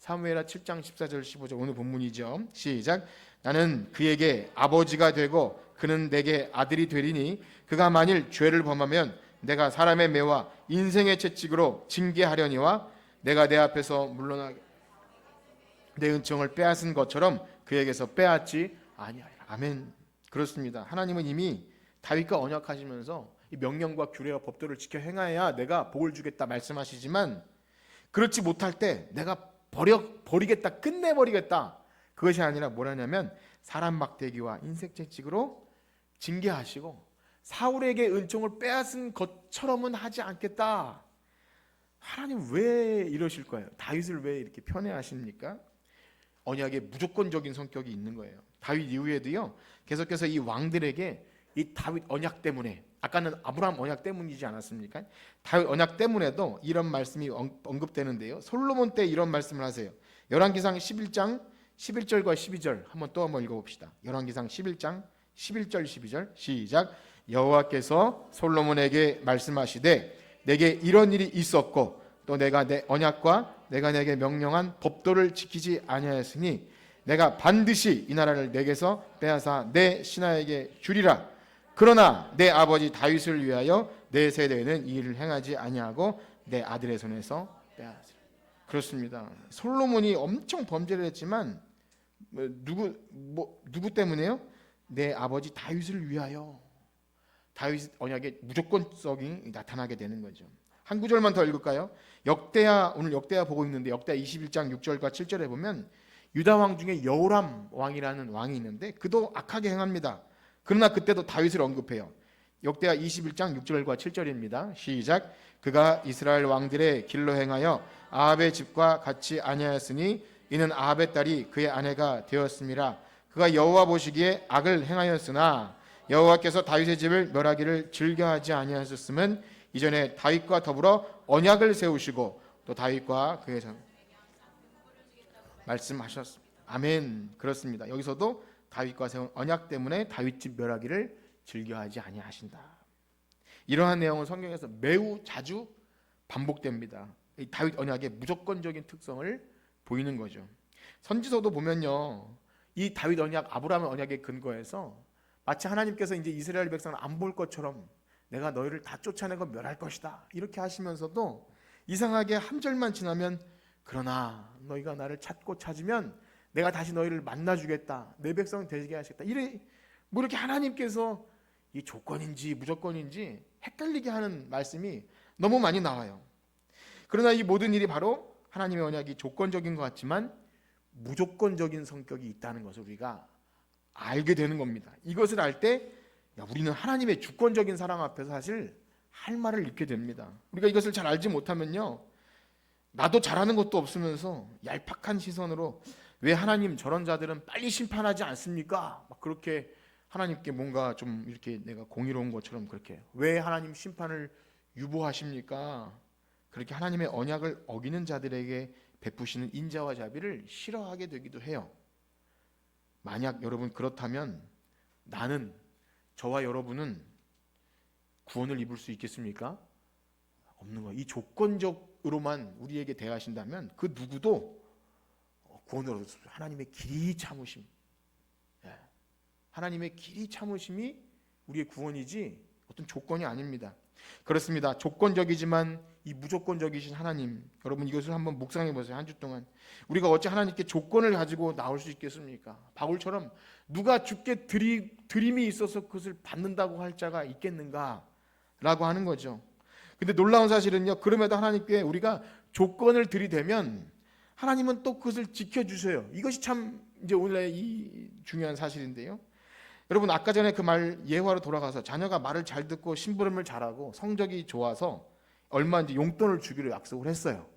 7장 14절 15절 오늘 본문이죠. 시작. 나는 그에게 아버지가 되고 그는 내게 아들이 되리니 그가 만일 죄를 범하면 내가 사람의 매와 인생의 채찍으로 징계하려니와 내가 내 앞에서 물러나게 내 은총을 빼앗은 것처럼 그에게서 빼앗지 아니하리라. 아멘. 그렇습니다. 하나님은 이미 다윗과 언약하시면서 이 명령과 규례와 법도를 지켜 행하여야 내가 복을 주겠다 말씀하시지만 그렇지 못할 때 내가 버리겠다, 끝내버리겠다, 그것이 아니라 뭐라냐면 사람 막대기와 인색 채찍으로 징계하시고 사울에게 은총을 빼앗은 것처럼은 하지 않겠다. 하나님 왜 이러실 거예요? 다윗을 왜 이렇게 편애하십니까? 언약의 무조건적인 성격이 있는 거예요. 다윗 이후에도요, 계속해서 이 왕들에게 이 다윗 언약 때문에, 아까는 아브라함 언약 때문이지 않았습니까? 다윗 언약 때문에도 이런 말씀이 언급되는데요. 솔로몬 때 이런 말씀을 하세요. 열왕기상 11장 11절과 12절 한번 읽어봅시다. 열왕기상 11장 11절 12절 시작. 여호와께서 솔로몬에게 말씀하시되 내게 이런 일이 있었고 또 내가 내 언약과 내가 내게 명령한 법도를 지키지 아니하였으니 내가 반드시 이 나라를 내게서 빼앗아 내 신하에게 주리라. 그러나 내 아버지 다윗을 위하여 내 세대에는 이 일을 행하지 아니하고 내 아들의 손에서 빼앗으리라. 그렇습니다. 솔로몬이 엄청 범죄를 했지만 누구 때문에요? 내 아버지 다윗을 위하여. 다윗 언약의 무조건성이 나타나게 되는 거죠. 한 구절만 더 읽을까요? 오늘 역대하 보고 있는데 역대하 21장 6절과 7절에 보면 유다 왕 중에 여호람 왕이라는 왕이 있는데 그도 악하게 행합니다. 그러나 그때도 다윗을 언급해요. 역대하 21장 6절과 7절입니다. 시작. 그가 이스라엘 왕들의 길로 행하여 아합의 집과 같이 아니하였으니 이는 아합의 딸이 그의 아내가 되었음이라. 그가 여호와 보시기에 악을 행하였으나 여호와께서 다윗의 집을 멸하기를 즐겨하지 아니하셨음은 이전에 다윗과 더불어 언약을 세우시고 또 다윗과 그의 말씀하셨습니다. 아멘. 그렇습니다. 여기서도 다윗과 세운 언약 때문에 다윗집 멸하기를 즐겨하지 아니하신다. 이러한 내용은 성경에서 매우 자주 반복됩니다. 이 다윗 언약의 무조건적인 특성을 보이는 거죠. 선지서도 보면요, 이 다윗 언약, 아브라함 언약의 근거에서 마치 하나님께서 이제 이스라엘 백성을 안 볼 것처럼 내가 너희를 다 쫓아내고 멸할 것이다 이렇게 하시면서도 이상하게 한 절만 지나면 그러나 너희가 나를 찾고 찾으면 내가 다시 너희를 만나주겠다, 내 백성 되게 하시겠다, 이렇게 하나님께서 이 조건인지 무조건인지 헷갈리게 하는 말씀이 너무 많이 나와요. 그러나 이 모든 일이 바로 하나님의 언약이 조건적인 것 같지만 무조건적인 성격이 있다는 것을 우리가 알게 되는 겁니다. 이것을 알 때 우리는 하나님의 주권적인 사랑 앞에서 사실 할 말을 잃게 됩니다. 우리가 이것을 잘 알지 못하면요, 나도 잘하는 것도 없으면서 얄팍한 시선으로 왜 하나님 저런 자들은 빨리 심판하지 않습니까? 막 그렇게 하나님께 뭔가 좀 이렇게 내가 공의로운 것처럼 그렇게 왜 하나님 심판을 유보하십니까? 그렇게 하나님의 언약을 어기는 자들에게 베푸시는 인자와 자비를 싫어하게 되기도 해요. 만약 여러분 그렇다면 나는 저와 여러분은 구원을 입을 수 있겠습니까? 없는 거예요. 이 조건적으로만 우리에게 대하신다면 그 누구도 구원을 얻을 수 없어요. 하나님의 길이 참으심, 하나님의 길이 참으심이 우리의 구원이지 어떤 조건이 아닙니다. 그렇습니다. 조건적이지만 이 무조건적이신 하나님, 여러분 이것을 한번 묵상해 보세요. 한 주 동안 우리가 어찌 하나님께 조건을 가지고 나올 수 있겠습니까? 바울처럼 누가 주께 드림이 있어서 그것을 받는다고 할 자가 있겠는가? 라고 하는 거죠. 근데 놀라운 사실은요, 그럼에도 하나님께 우리가 조건을 들이대면 하나님은 또 그것을 지켜주세요. 이것이 참 이제 오늘의 이 중요한 사실인데요. 여러분 아까 전에 그 말 예화로 돌아가서 자녀가 말을 잘 듣고 심부름을 잘하고 성적이 좋아서 얼마 이제 용돈을 주기로 약속을 했어요.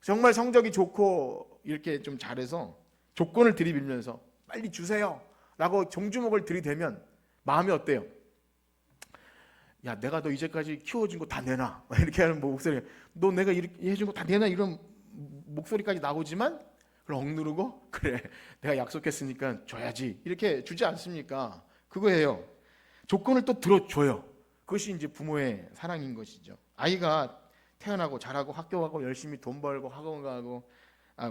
정말 성적이 좋고 이렇게 좀 잘해서 조건을 들이밀면서 빨리 주세요 라고 종주목을 들이대면 마음이 어때요? 야, 내가 너 이제까지 키워준 거 다 내놔 이렇게 하는 목소리, 너 내가 이렇게 해준 거 다 내놔 이런 목소리까지 나오지만 그걸 억누르고 그래 내가 약속했으니까 줘야지 이렇게 주지 않습니까? 그거예요. 조건을 또 들어줘요. 그것이 이제 부모의 사랑인 것이죠. 아이가 태어나고 자라고 학교 가고 열심히 돈 벌고 학원 가고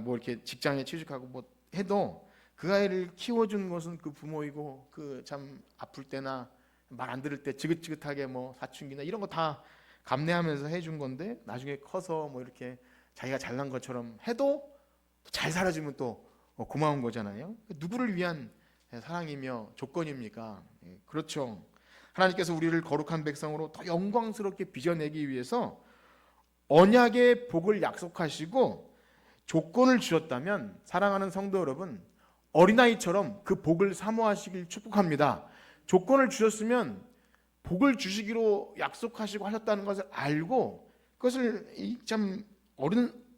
뭐 이렇게 직장에 취직하고 뭐 해도 그 아이를 키워준 것은 그 부모이고, 그 참 아플 때나 말 안 들을 때 지긋지긋하게 뭐 사춘기나 이런 거 다 감내하면서 해준 건데 나중에 커서 뭐 이렇게 자기가 잘난 것처럼 해도 잘 살아주면 또 고마운 거잖아요. 누구를 위한 사랑이며 조건입니까? 그렇죠. 하나님께서 우리를 거룩한 백성으로 더 영광스럽게 빚어내기 위해서 언약의 복을 약속하시고 조건을 주셨다면 사랑하는 성도 여러분, 어린아이처럼 그 복을 사모하시길 축복합니다. 조건을 주셨으면 복을 주시기로 약속하시고 하셨다는 것을 알고 그것을 참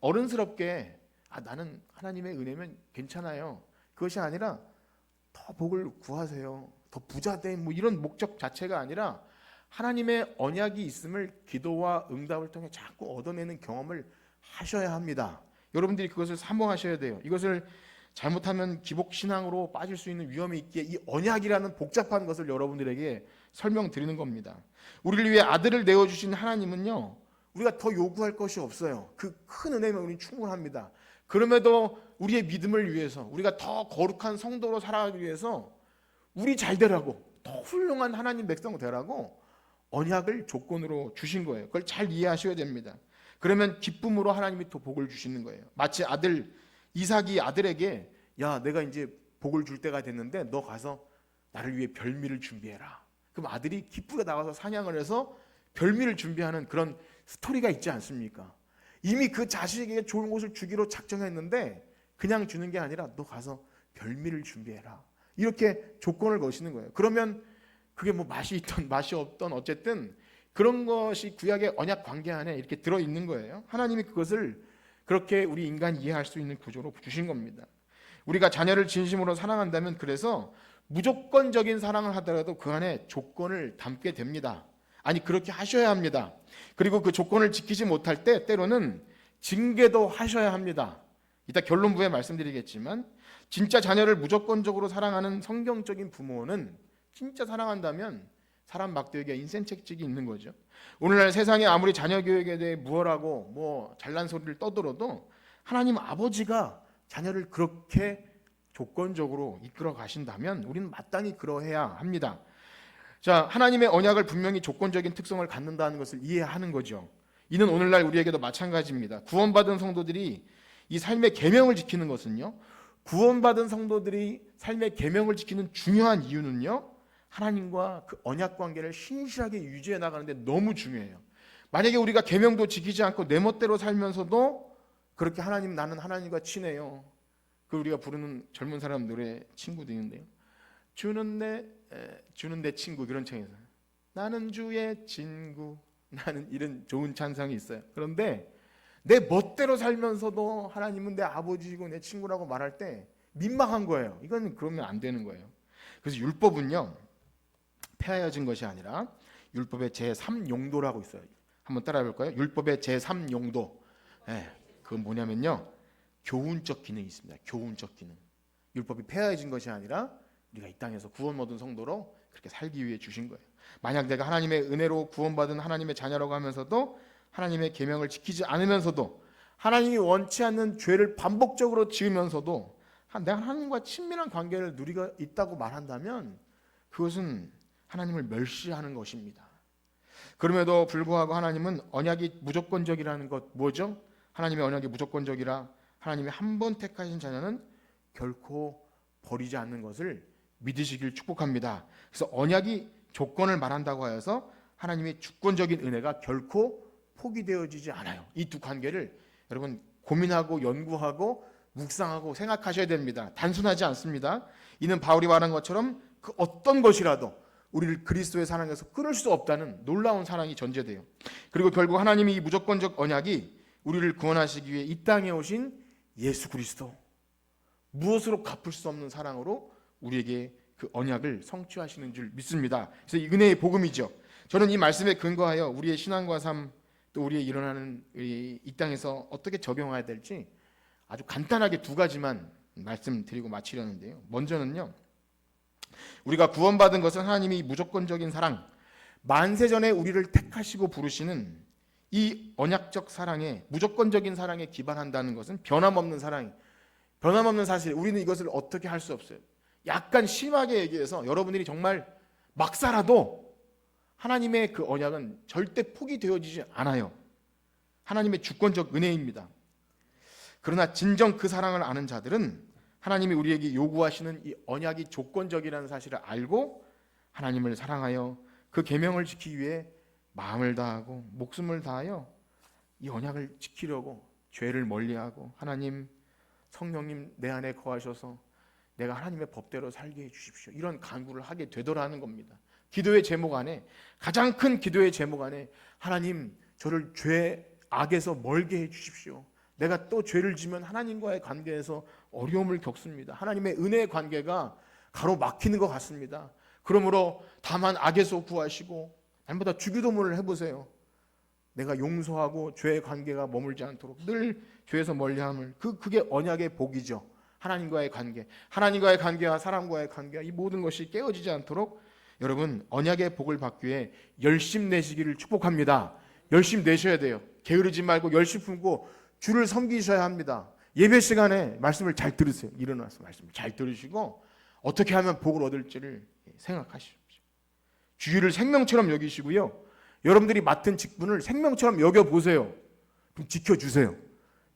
어른스럽게 나는 하나님의 은혜면 괜찮아요. 그것이 아니라 더 복을 구하세요. 더 부자돼 뭐 이런 목적 자체가 아니라 하나님의 언약이 있음을 기도와 응답을 통해 자꾸 얻어내는 경험을 하셔야 합니다. 여러분들이 그것을 사모하셔야 돼요. 이것을 잘못하면 기복신앙으로 빠질 수 있는 위험이 있기에 이 언약이라는 복잡한 것을 여러분들에게 설명드리는 겁니다. 우리를 위해 아들을 내어주신 하나님은요, 우리가 더 요구할 것이 없어요. 그 큰 은혜면 우리는 충분합니다. 그럼에도 우리의 믿음을 위해서, 우리가 더 거룩한 성도로 살아가기 위해서 우리 잘 되라고, 더 훌륭한 하나님 백성 되라고 언약을 조건으로 주신 거예요. 그걸 잘 이해하셔야 됩니다. 그러면 기쁨으로 하나님이 또 복을 주시는 거예요. 마치 이삭이 아들에게 야, 내가 이제 복을 줄 때가 됐는데 너 가서 나를 위해 별미를 준비해라. 그럼 아들이 기쁘게 나가서 사냥을 해서 별미를 준비하는 그런 스토리가 있지 않습니까? 이미 그 자식에게 좋은 것을 주기로 작정했는데 그냥 주는 게 아니라 너 가서 별미를 준비해라. 이렇게 조건을 거시는 거예요. 그러면 그게 뭐 맛이 있던 맛이 없던 어쨌든 그런 것이 구약의 언약 관계 안에 이렇게 들어있는 거예요. 하나님이 그것을 그렇게 우리 인간 이해할 수 있는 구조로 주신 겁니다. 우리가 자녀를 진심으로 사랑한다면 그래서 무조건적인 사랑을 하더라도 그 안에 조건을 담게 됩니다. 아니 그렇게 하셔야 합니다. 그리고 그 조건을 지키지 못할 때 때로는 징계도 하셔야 합니다. 이따 결론부에 말씀드리겠지만 진짜 자녀를 무조건적으로 사랑하는 성경적인 부모는 진짜 사랑한다면 사람 막대기에 인생 책찍이 있는 거죠. 오늘날 세상에 아무리 자녀 교육에 대해 무엇하고 뭐 잘난 소리를 떠들어도 하나님 아버지가 자녀를 그렇게 조건적으로 이끌어 가신다면 우리는 마땅히 그러해야 합니다. 자, 하나님의 언약을 분명히 조건적인 특성을 갖는다는 것을 이해하는 거죠. 이는 오늘날 우리에게도 마찬가지입니다. 구원받은 성도들이 이 삶의 계명을 지키는 것은요, 구원받은 성도들이 삶의 계명을 지키는 중요한 이유는요, 하나님과 그 언약 관계를 신실하게 유지해 나가는데 너무 중요해요. 만약에 우리가 계명도 지키지 않고 내 멋대로 살면서도 그렇게 나는 하나님과 친해요. 그 우리가 부르는 젊은 사람 노래 친구도 있는데요. 주는 내 친구, 그런 청에서 나는 주의 친구, 나는 이런 좋은 찬성이 있어요. 그런데 내 멋대로 살면서도 하나님은 내 아버지이고 내 친구라고 말할 때 민망한 거예요. 이건 그러면 안 되는 거예요. 그래서 율법은요, 폐하여진 것이 아니라 율법의 제3용도라고 있어요. 한번 따라해 볼까요? 율법의 제3용도. 그건 뭐냐면요, 교훈적 기능이 있습니다. 교훈적 기능. 율법이 폐하여진 것이 아니라 우리가 이 땅에서 구원 얻은 성도로 그렇게 살기 위해 주신 거예요. 만약 내가 하나님의 은혜로 구원받은 하나님의 자녀라고 하면서도 하나님의 계명을 지키지 않으면서도 하나님이 원치 않는 죄를 반복적으로 지으면서도 내가 하나님과 친밀한 관계를 누리고 있다고 말한다면 그것은 하나님을 멸시하는 것입니다. 그럼에도 불구하고 하나님은 언약이 무조건적이라는 것 뭐죠? 하나님의 언약이 무조건적이라 하나님이 한 번 택하신 자녀는 결코 버리지 않는 것을 믿으시길 축복합니다. 그래서 언약이 조건을 말한다고 하여서 하나님의 주권적인 은혜가 결코 포기되어지지 않아요. 이 두 관계를 여러분 고민하고 연구하고 묵상하고 생각하셔야 됩니다. 단순하지 않습니다. 이는 바울이 말한 것처럼 그 어떤 것이라도 우리를 그리스도의 사랑에서 끊을 수 없다는 놀라운 사랑이 전제돼요. 그리고 결국 하나님이 이 무조건적 언약이 우리를 구원하시기 위해 이 땅에 오신 예수 그리스도, 무엇으로 갚을 수 없는 사랑으로 우리에게 그 언약을 성취하시는 줄 믿습니다. 그래서 이 은혜의 복음이죠. 저는 이 말씀에 근거하여 우리의 신앙과 삶, 또 우리의 일어나는 이 땅에서 어떻게 적용해야 될지 아주 간단하게 두 가지만 말씀드리고 마치려는데요. 먼저는요, 우리가 구원받은 것은 하나님이 무조건적인 사랑, 만세전에 우리를 택하시고 부르시는 이 언약적 사랑에, 무조건적인 사랑에 기반한다는 것은 변함없는 사랑, 변함없는 사실. 우리는 이것을 어떻게 할 수 없어요. 약간 심하게 얘기해서 여러분들이 정말 막 살아도 하나님의 그 언약은 절대 포기되어지지 않아요. 하나님의 주권적 은혜입니다. 그러나 진정 그 사랑을 아는 자들은 하나님이 우리에게 요구하시는 이 언약이 조건적이라는 사실을 알고 하나님을 사랑하여 그 계명을 지키기 위해 마음을 다하고 목숨을 다하여 이 언약을 지키려고 죄를 멀리하고 하나님, 성령님 내 안에 거하셔서 내가 하나님의 법대로 살게 해주십시오, 이런 간구를 하게 되더라는 겁니다. 기도의 제목 안에, 가장 큰 기도의 제목 안에 하나님 저를 죄 악에서 멀게 해주십시오. 내가 또 죄를 지면 하나님과의 관계에서 어려움을 겪습니다. 하나님의 은혜의 관계가 가로막히는 것 같습니다. 그러므로 다만 악에서 구하시고, 날마다 주기도문을 해보세요. 내가 용서하고 죄의 관계가 머물지 않도록 늘 죄에서 멀리함을, 그게 언약의 복이죠. 하나님과의 관계, 하나님과의 관계와 사람과의 관계와 이 모든 것이 깨어지지 않도록 여러분 언약의 복을 받기 위해 열심 내시기를 축복합니다. 열심 내셔야 돼요. 게으르지 말고 열심 품고 주를 섬기셔야 합니다. 예배 시간에 말씀을 잘 들으세요. 일어나서 말씀을 잘 들으시고 어떻게 하면 복을 얻을지를 생각하십시오. 주의를 생명처럼 여기시고요, 여러분들이 맡은 직분을 생명처럼 여겨보세요. 그럼 지켜주세요.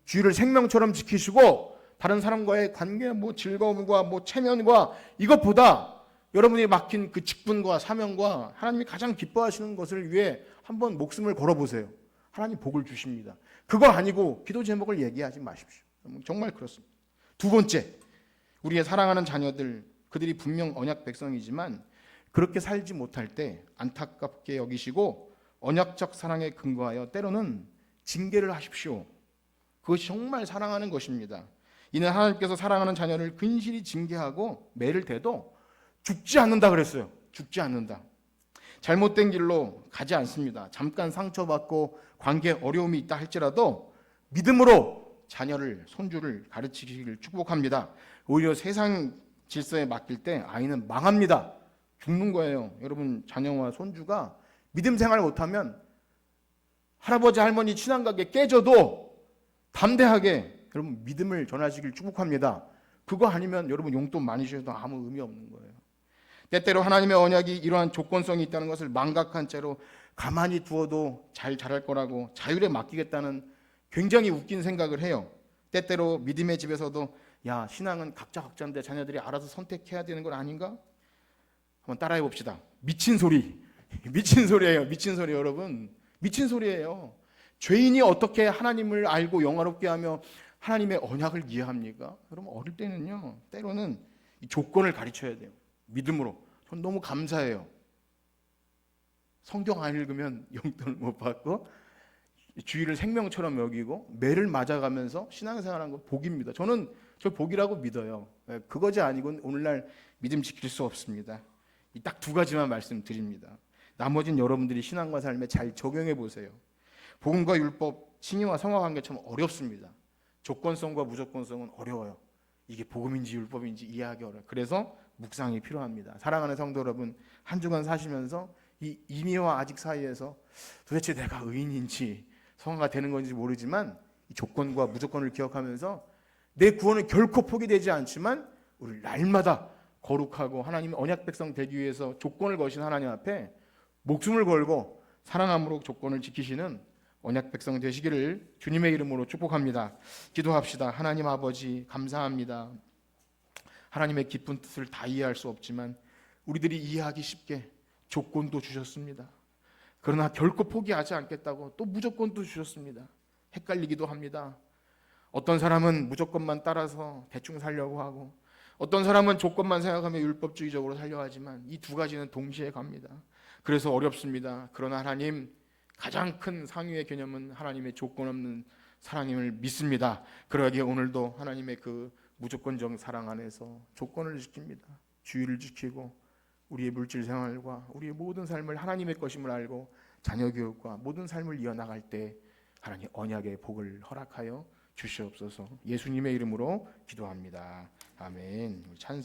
주의를 생명처럼 지키시고 다른 사람과의 관계, 즐거움과 체면과 이것보다 여러분이 맡긴 그 직분과 사명과 하나님이 가장 기뻐하시는 것을 위해 한번 목숨을 걸어보세요. 하나님 복을 주십니다. 그거 아니고 기도 제목을 얘기하지 마십시오. 정말 그렇습니다. 두 번째, 우리의 사랑하는 자녀들, 그들이 분명 언약 백성이지만 그렇게 살지 못할 때 안타깝게 여기시고 언약적 사랑에 근거하여 때로는 징계를 하십시오. 그것이 정말 사랑하는 것입니다. 이는 하나님께서 사랑하는 자녀를 근실히 징계하고 매를 대도 죽지 않는다 그랬어요. 죽지 않는다. 잘못된 길로 가지 않습니다. 잠깐 상처받고 관계에 어려움이 있다 할지라도 믿음으로 자녀를, 손주를 가르치기를 축복합니다. 오히려 세상 질서에 맡길 때 아이는 망합니다. 죽는 거예요. 여러분, 자녀와 손주가 믿음 생활을 못하면 할아버지 할머니 친한관계 깨져도 담대하게 여러분 믿음을 전하시길 축복합니다. 그거 아니면 여러분 용돈 많이 주셔도 아무 의미 없는 거예요. 때때로 하나님의 언약이 이러한 조건성이 있다는 것을 망각한 채로 가만히 두어도 잘 자랄 거라고 자율에 맡기겠다는 굉장히 웃긴 생각을 해요. 때때로 믿음의 집에서도 야, 신앙은 각자 각자인데 자녀들이 알아서 선택해야 되는 건 아닌가? 한번 따라해 봅시다. 미친 소리. 미친 소리예요. 미친 소리. 여러분, 미친 소리예요. 죄인이 어떻게 하나님을 알고 영화롭게 하며 하나님의 언약을 이해합니까? 여러분, 어릴 때는요, 때로는 이 조건을 가르쳐야 돼요. 믿음으로. 전 너무 감사해요. 성경 안 읽으면 용돈을 못 받고 주의를 생명처럼 여기고 매를 맞아가면서 신앙생활하는 건 복입니다. 저는 저 복이라고 믿어요. 그거지 아니고는 오늘날 믿음 지킬 수 없습니다. 딱 두 가지만 말씀드립니다. 나머지는 여러분들이 신앙과 삶에 잘 적용해 보세요. 복음과 율법, 칭의와 성화관계 참 어렵습니다. 조건성과 무조건성은 어려워요. 이게 복음인지 율법인지 이해하기 어려워요. 그래서 묵상이 필요합니다. 사랑하는 성도 여러분, 한 주간 사시면서 이 임의와 아직 사이에서 도대체 내가 의인인지 성화가 되는 건지 모르지만 이 조건과 무조건을 기억하면서 내 구원은 결코 포기되지 않지만 우리 날마다 거룩하고 하나님의 언약 백성 되기 위해서 조건을 거신 하나님 앞에 목숨을 걸고 사랑함으로 조건을 지키시는 언약 백성 되시기를 주님의 이름으로 축복합니다. 기도합시다. 하나님 아버지 감사합니다. 하나님의 깊은 뜻을 다 이해할 수 없지만 우리들이 이해하기 쉽게 조건도 주셨습니다. 그러나 결코 포기하지 않겠다고 또 무조건도 주셨습니다. 헷갈리기도 합니다. 어떤 사람은 무조건만 따라서 대충 살려고 하고 어떤 사람은 조건만 생각하며 율법주의적으로 살려 하지만 이 두 가지는 동시에 갑니다. 그래서 어렵습니다. 그러나 하나님 가장 큰 상위의 개념은 하나님의 조건 없는 사랑임을 믿습니다. 그러기에 오늘도 하나님의 그 무조건적 사랑 안에서 조건을 지킵니다. 주의를 지키고 우리의 물질 생활과 우리의 모든 삶을 하나님의 것임을 알고 자녀 교육과 모든 삶을 이어나갈 때 하나님 언약의 복을 허락하여 주시옵소서. 예수님의 이름으로 기도합니다. 아멘. 찬송